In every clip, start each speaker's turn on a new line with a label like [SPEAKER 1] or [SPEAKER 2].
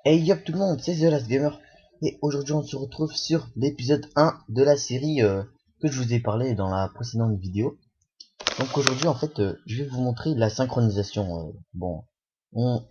[SPEAKER 1] Hey yop tout le monde, c'est The Last Gamer et aujourd'hui on se retrouve sur l'épisode 1 de la série que je vous ai parlé dans la précédente vidéo. Donc aujourd'hui en fait je vais vous montrer la synchronisation. Bon, on,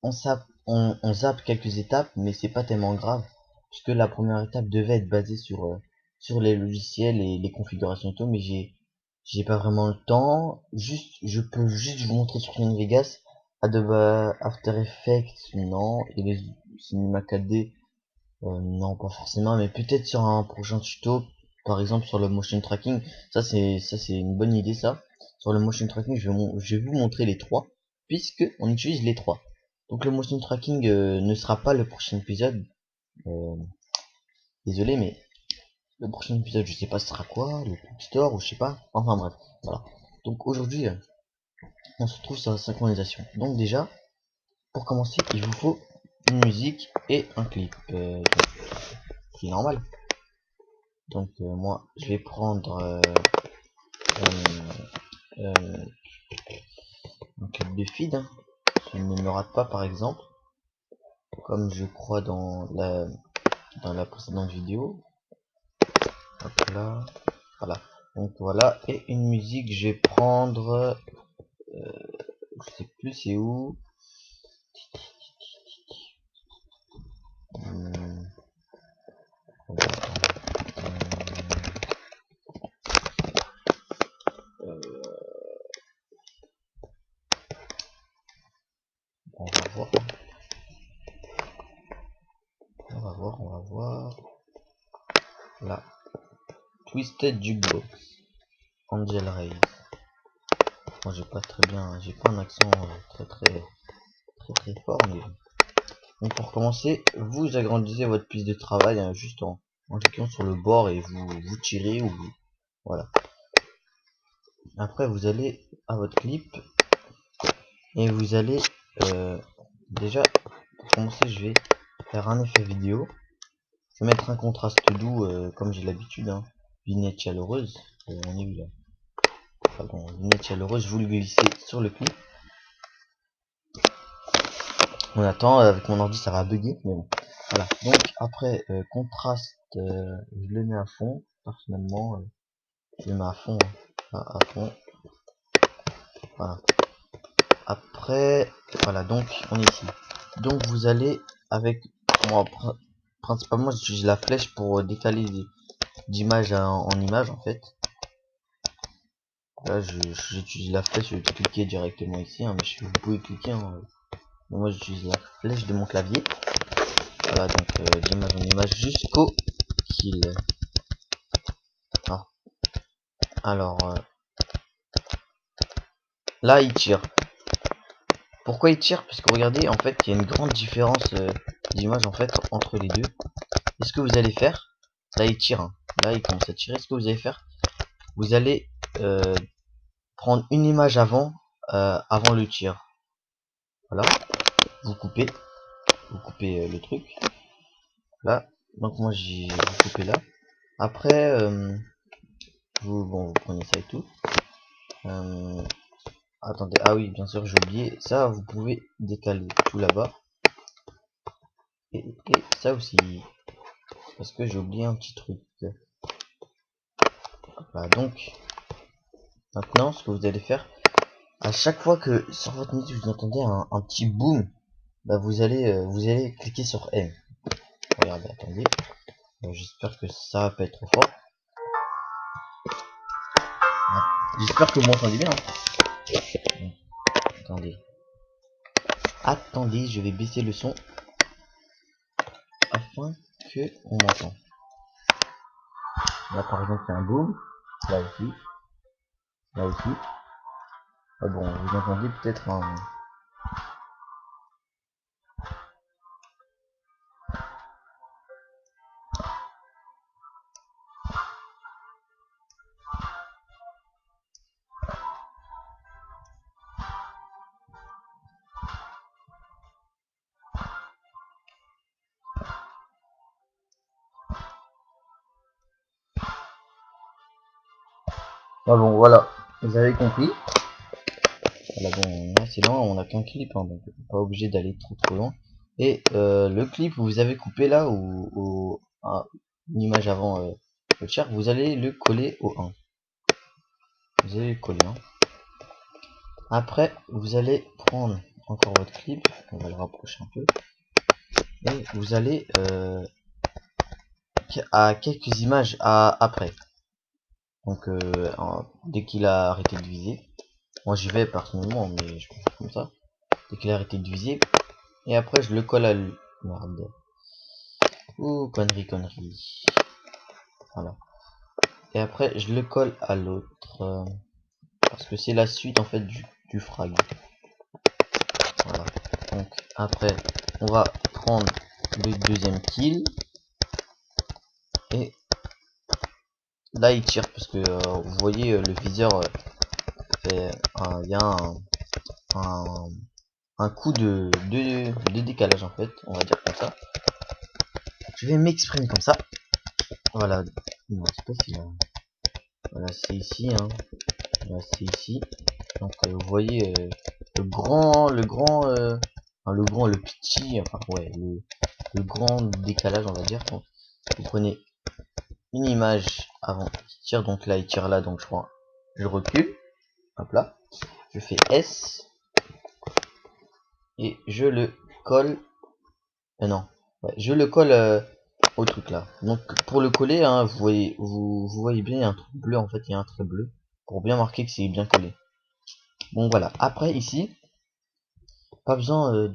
[SPEAKER 1] on zappe quelques étapes mais c'est pas tellement grave puisque la première étape devait être basée sur les logiciels et les configurations et tout, mais j'ai pas vraiment le temps. Je peux juste vous montrer sur King Vegas, Adobe After Effects, non, et les Cinema 4D, non, pas forcément, mais peut-être sur un prochain tuto, par exemple sur le motion tracking. Ça c'est une bonne idée ça. Sur le motion tracking, je vais vous montrer les trois, puisque on utilise les trois. Donc le motion tracking ne sera pas le prochain épisode. euh, Désolé, mais le prochain épisode, je sais pas ce sera quoi, le Quick Store ou je sais pas. Enfin bref, voilà. Donc aujourd'hui, on se trouve sur la synchronisation. Donc déjà, pour commencer, il vous faut une musique et un clip. C'est normal. Donc moi, je vais prendre euh, un clip de feed. Hein. Je ne me rate pas par exemple, comme je crois dans la précédente vidéo. Hop là, voilà. Donc voilà, et une musique, je vais prendre, je sais plus c'est où. Hum, on va voir, on va voir. Là, Twisted Jukebox, Angel Ray. Moi j'ai pas très bien, j'ai pas un accent très fort, mais donc pour commencer, vous agrandissez votre piste de travail hein, juste en cliquant sur le bord et vous tirez ou voilà. Après vous allez à votre clip et vous allez déjà pour commencer je vais faire un effet vidéo. Je vais mettre un contraste doux comme j'ai l'habitude. Hein. Vignette chaleureuse. On est où là? Pardon, vignette chaleureuse. Je vous le glissez sur le clip. On attend, avec mon ordi ça va bugger, mais bon. Voilà. Donc après contraste, je le mets à fond. Personnellement, je le mets à fond, hein. À fond. Voilà. Après, voilà. Donc on est ici. Donc vous allez avec moi, principalement j'utilise la flèche pour décaler d'image en image en fait. Là, j'utilise la flèche, je vais cliquer directement ici, hein, mais vous pouvez cliquer. Hein, moi, j'utilise la flèche de mon clavier. Voilà, donc d'image en image jusqu'au kill. Alors là, il tire. Pourquoi il tire? Parce que regardez, en fait, il y a une grande différence d'image en fait entre les deux. Et ce que vous allez faire, là, il tire. Hein. Là, il commence à tirer. Ce que vous allez faire, vous allez prendre une image avant le tir. Voilà, vous coupez le truc. Là, donc moi j'ai coupé là. Après, vous prenez ça et tout. Attendez, ah oui, bien sûr, j'ai oublié. Ça, vous pouvez décaler tout là-bas. Et ça aussi. Parce que j'ai oublié un petit truc. Voilà, donc, maintenant, ce que vous allez faire, à chaque fois que sur votre musique vous entendez un petit boom, bah vous allez cliquer sur M. Regardez, attendez. J'espère que ça va pas être trop fort. J'espère que vous m'entendez bien. Hein. Attendez. Attendez, je vais baisser le son afin que on m'entend. Là par exemple c'est un boom, là aussi, là aussi. Ah bon, vous entendez peut-être un. Ah bon voilà, vous avez compris. Voilà bon, là c'est loin, on a qu'un clip, hein, donc pas obligé d'aller trop loin. Et le clip que vous avez coupé là, ou une image avant le tiers, vous allez le coller au 1. Vous allez le coller, hein. Après, vous allez prendre encore votre clip, on va le rapprocher un peu, et vous allez à quelques images après. Donc dès qu'il a arrêté de viser, moi j'y vais personnellement, mais je peux faire comme ça. Dès qu'il a arrêté de viser, et après je le colle à merde. Ouh, connerie. Voilà. Et après je le colle à l'autre. Parce que c'est la suite en fait du frag. Voilà. Donc après on va prendre le deuxième kill. Et là il tire parce que vous voyez le viseur fait il y a un coup de décalage en fait, on va dire comme ça. Je vais m'exprimer comme ça. Voilà. Non, c'est pas celui-là. Voilà, c'est ici, hein. Voilà, c'est ici. Donc vous voyez le grand, enfin, le petit, enfin ouais, le grand décalage, on va dire. Donc, vous prenez une image avant qu'il tire, donc là il tire là, donc je recule, hop là, je fais S et je le colle. Non, ouais, je le colle au truc là. Donc pour le coller, hein, vous voyez bien, il y a un truc bleu en fait, il y a un trait bleu pour bien marquer que c'est bien collé. Bon voilà. Après ici, pas besoin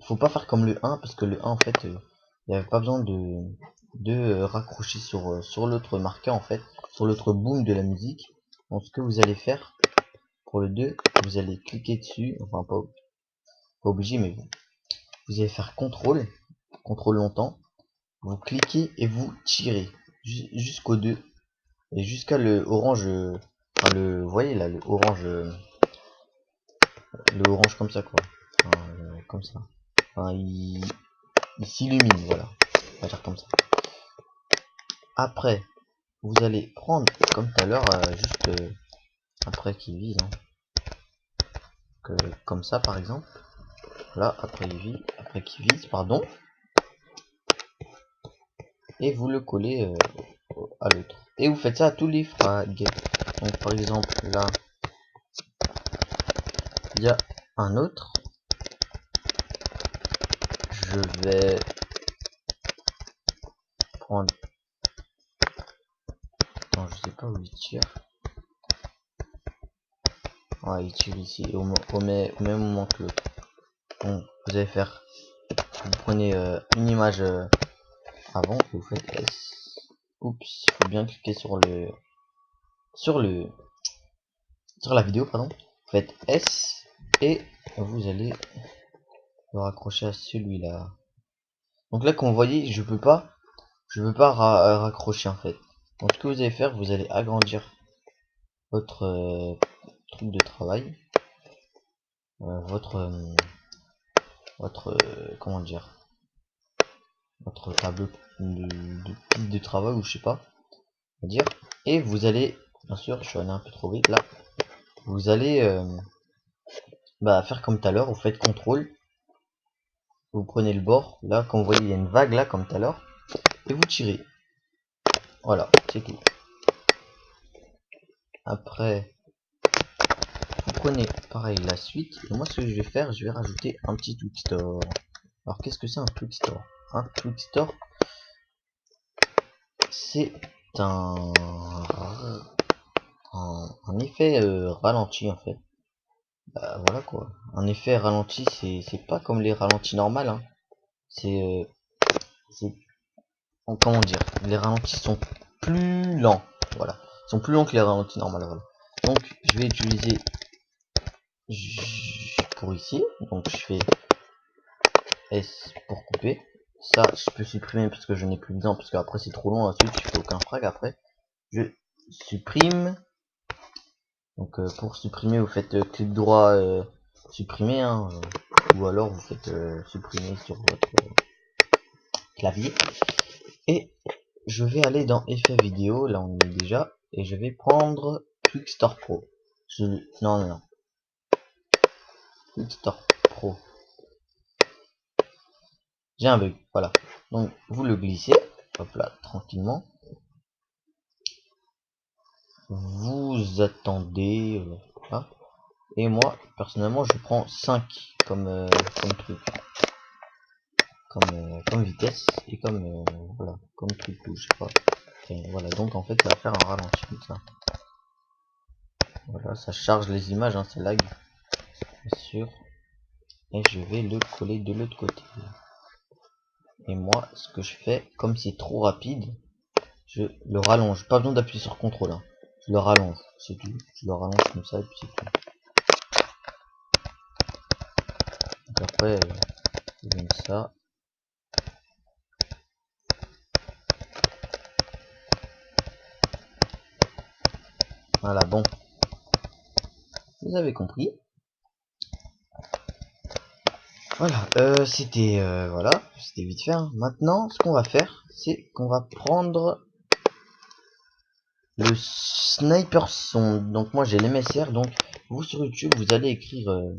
[SPEAKER 1] faut pas faire comme le 1 parce que le 1 en fait, il n'y avait pas besoin de raccrocher sur l'autre marqueur en fait, sur l'autre boom de la musique. Donc ce que vous allez faire pour le 2, vous allez cliquer dessus, enfin pas obligé, mais vous allez faire contrôle longtemps. Vous cliquez et vous tirez jusqu'au 2 et jusqu'à le orange, enfin vous voyez là le orange comme ça quoi, enfin, comme ça, enfin, il s'illumine, voilà, on va dire comme ça. Après vous allez prendre comme tout à l'heure, juste après qu'il vise, hein, comme ça par exemple, là après qu'il vise, pardon, et vous le collez à l'autre. Et vous faites ça à tous les frags. Donc par exemple là, il y a un autre. Je vais prendre. Attends, je sais pas où il tire. Ouais, il tire ici, au même moment que l'autre. Donc vous allez faire. Vous prenez une image avant, vous faites S. Oups, il faut bien cliquer sur la vidéo, pardon. Vous faites S et vous allez le raccrocher à celui-là. Donc là, comme vous voyez, je veux pas raccrocher en fait. Donc ce que vous allez faire, vous allez agrandir votre truc de travail, votre comment dire, votre tableau de piste de travail, ou je sais pas, on va dire. Et vous allez, bien sûr, je suis allé un peu trop vite là. Vous allez faire comme tout à l'heure, vous faites contrôle, vous prenez le bord, là comme vous voyez il y a une vague là comme tout à l'heure, et vous tirez. Voilà, c'est tout. Après, vous prenez pareil la suite, et moi ce que je vais faire, je vais rajouter un petit Twixtor. Alors qu'est-ce que c'est un Twixtor? Un Twixtor, c'est un, un effet ralenti en fait. Voilà quoi. Un effet ralenti, c'est pas comme les ralentis normales, hein. C'est comment dire, les ralentis sont plus lents, voilà. Ils sont plus longs que les ralentis normales, voilà. Donc je vais utiliser pour ici, donc je fais S pour couper. Ça je peux supprimer parce que je n'ai plus besoin, parce qu'après c'est trop long, ensuite je fais aucun frag après. Je supprime. Donc pour supprimer, vous faites clic droit supprimer, hein, ou alors vous faites supprimer sur votre clavier. Et je vais aller dans effet vidéo, là on est déjà, et je vais prendre Twixtor Pro. Non. Twixtor Pro. j'ai un bug, voilà. Donc vous le glissez, hop là, tranquillement. Vous attendez, voilà. Et moi, personnellement, je prends 5 comme truc, comme vitesse et voilà, comme truc, je sais pas. Et voilà, donc en fait, ça va faire un ralenti comme ça. Voilà, ça charge les images, hein, ça lag, bien sûr. Et je vais le coller de l'autre côté. Et moi, ce que je fais, comme c'est trop rapide, je le rallonge. Pas besoin d'appuyer sur CTRL, hein. Je le rallonge, c'est tout. Je le rallonge comme ça et puis c'est tout. Donc après, je donne ça. Voilà, bon. Vous avez compris. Voilà, voilà, c'était vite fait, hein. Maintenant, ce qu'on va faire, c'est qu'on va prendre le sniper sonde. Donc moi j'ai l'MSR, donc vous sur YouTube, vous allez écrire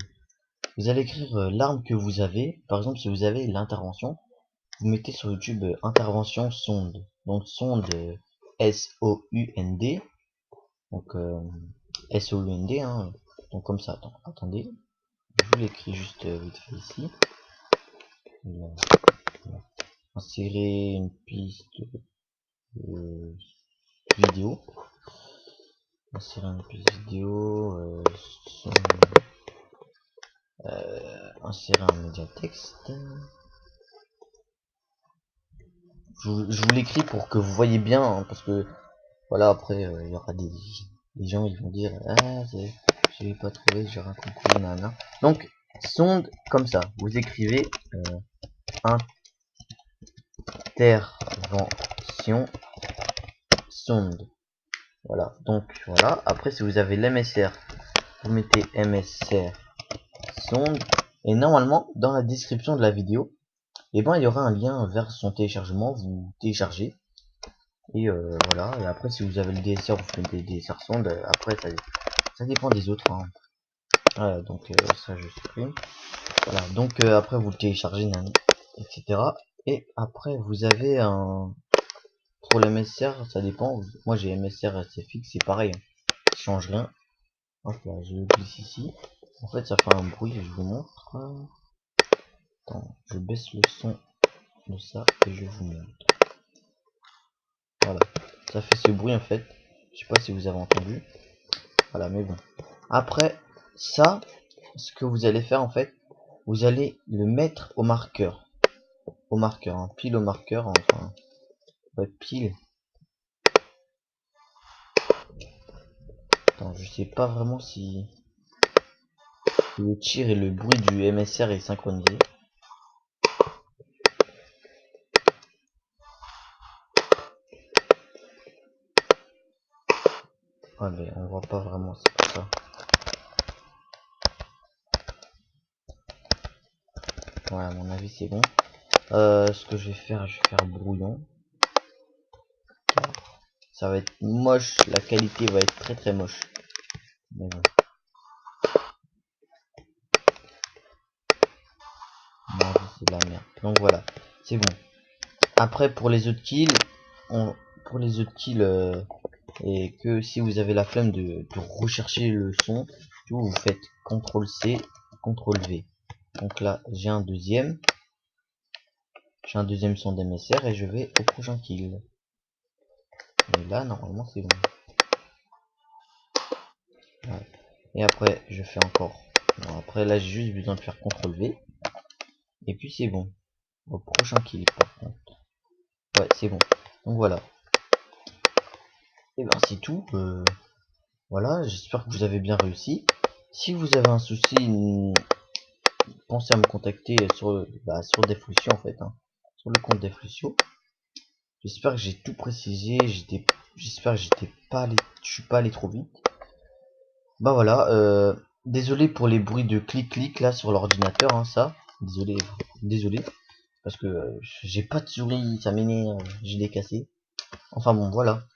[SPEAKER 1] l'arme que vous avez. Par exemple, si vous avez l'intervention, vous mettez sur YouTube intervention sonde. Donc sonde S-O-U-N-D. Donc S-O-U-N-D, hein. Donc comme ça, attendez. Je vous l'écris juste vite fait ici. Insérer une piste vidéo. Insérer une piste vidéo. Insérer un médiatexte. Je vous l'écris pour que vous voyez bien, hein, parce que voilà, après il y aura des gens, ils vont dire ah je l'ai pas trouvé, j'ai rien compris, nana. Donc sonde comme ça, vous écrivez intervention sonde. Voilà, donc voilà. Après, si vous avez l'MSR, vous mettez MSR sonde, et normalement dans la description de la vidéo, et ben il y aura un lien vers son téléchargement. Vous téléchargez et voilà. Et après, si vous avez le DSR, vous faites des DSR sonde. Après, ça dépend des autres, hein. Voilà, donc ça je supprime. Voilà, donc après vous le téléchargez, etc. Et après vous avez un pour le MSR, ça dépend. Moi j'ai MSR SFX, c'est pareil, hein. Ça change rien. Hop là, je le glisse ici. En fait, ça fait un bruit, je vous montre. Attends, je baisse le son de ça et je vous montre. Voilà, ça fait ce bruit en fait. Je sais pas si vous avez entendu. Voilà, mais bon. Après ça, ce que vous allez faire en fait, vous allez le mettre au marqueur. Au marqueur, hein, pile au marqueur, enfin. Ouais, pile. Attends, je sais pas vraiment si le tir et le bruit du MSR est synchronisé. Ouais, mais on voit pas vraiment, c'est pour ça. Ouais, à mon avis, c'est bon. Ce que je vais faire brouillon. Ça va être moche, la qualité va être très très moche. Mais bon. À mon avis, c'est de la merde. Donc voilà, c'est bon. Après, pour les autres kills, et que si vous avez la flemme de rechercher le son, vous faites CTRL C, CTRL V. Donc là, j'ai un deuxième son d'MSR et je vais au prochain kill. Et là, normalement, c'est bon. Ouais. Et après, je fais encore. Bon, après, là, j'ai juste besoin de faire CTRL V. Et puis, c'est bon. Au prochain kill, par contre. Ouais, c'est bon. Donc voilà. Et ben, c'est tout. Voilà, j'espère que vous avez bien réussi. Si vous avez un souci, pensez à me contacter sur Deflucio en fait, hein, sur le compte Deflucio. J'espère que j'ai tout précisé. J'espère que je suis pas allé trop vite. Bah voilà. Désolé pour les bruits de clic là sur l'ordinateur, hein, ça. Désolé parce que j'ai pas de souris, ça m'énerve, je l'ai cassé. Enfin bon, voilà.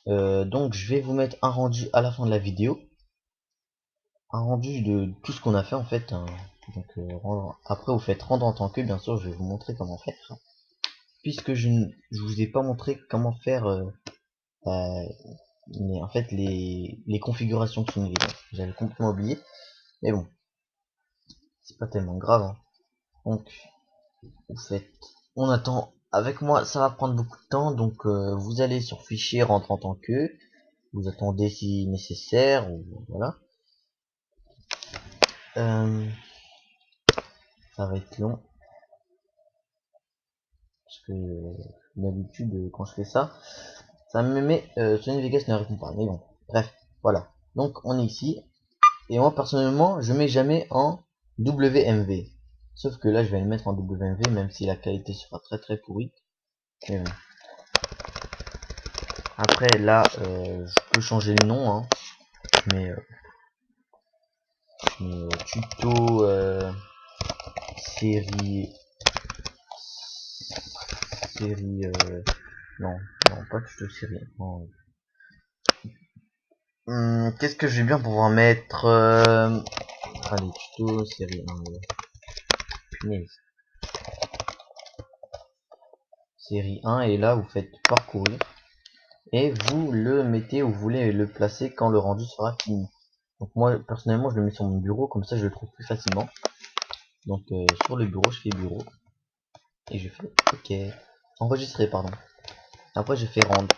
[SPEAKER 1] Donc je vais vous mettre un rendu à la fin de la vidéo. Un rendu de tout ce qu'on a fait en fait, hein. Donc après vous faites rendre en tant que, bien sûr je vais vous montrer comment faire. Puisque je vous ai pas montré comment faire en fait les configurations de Navigator. J'avais complètement oublié. Mais bon, c'est pas tellement grave. Hein. Donc vous faites, on attend. Avec moi ça va prendre beaucoup de temps. Donc vous allez sur fichier rendre en tant que. Vous attendez si nécessaire. Ou, voilà. Ça va être long. Parce que d'habitude quand je fais ça me met Sony Vegas ne répond pas. Mais bon, bref, voilà. Donc on est ici. Et moi personnellement je mets jamais en WMV. Sauf que là je vais le mettre en WMV même si la qualité sera très pourrie. Mais bon. Après là je peux changer le nom. Hein. Mais tuto série non pas tuto série. Non. Qu'est-ce que je vais bien pouvoir mettre allez, tuto série 1. Punaise. Série 1 et là vous faites parcourir et vous le mettez où vous voulez le placer quand le rendu sera fini. Donc moi personnellement je le mets sur mon bureau, comme ça je le trouve plus facilement. Donc sur le bureau je fais bureau et je fais ok, enregistrer pardon. Après je fais rendre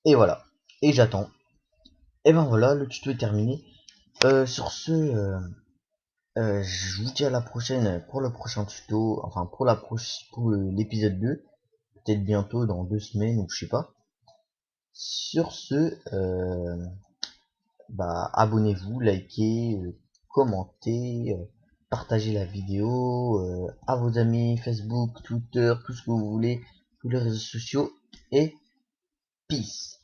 [SPEAKER 1] et voilà, et j'attends. Et ben voilà, le tuto est terminé. Sur ce je vous dis à la prochaine pour le prochain tuto, enfin pour l'épisode 2, peut-être bientôt dans 2 semaines ou je sais pas. Sur ce abonnez-vous, likez, commentez, partagez la vidéo à vos amis, Facebook, Twitter, tout ce que vous voulez, tous les réseaux sociaux, et peace.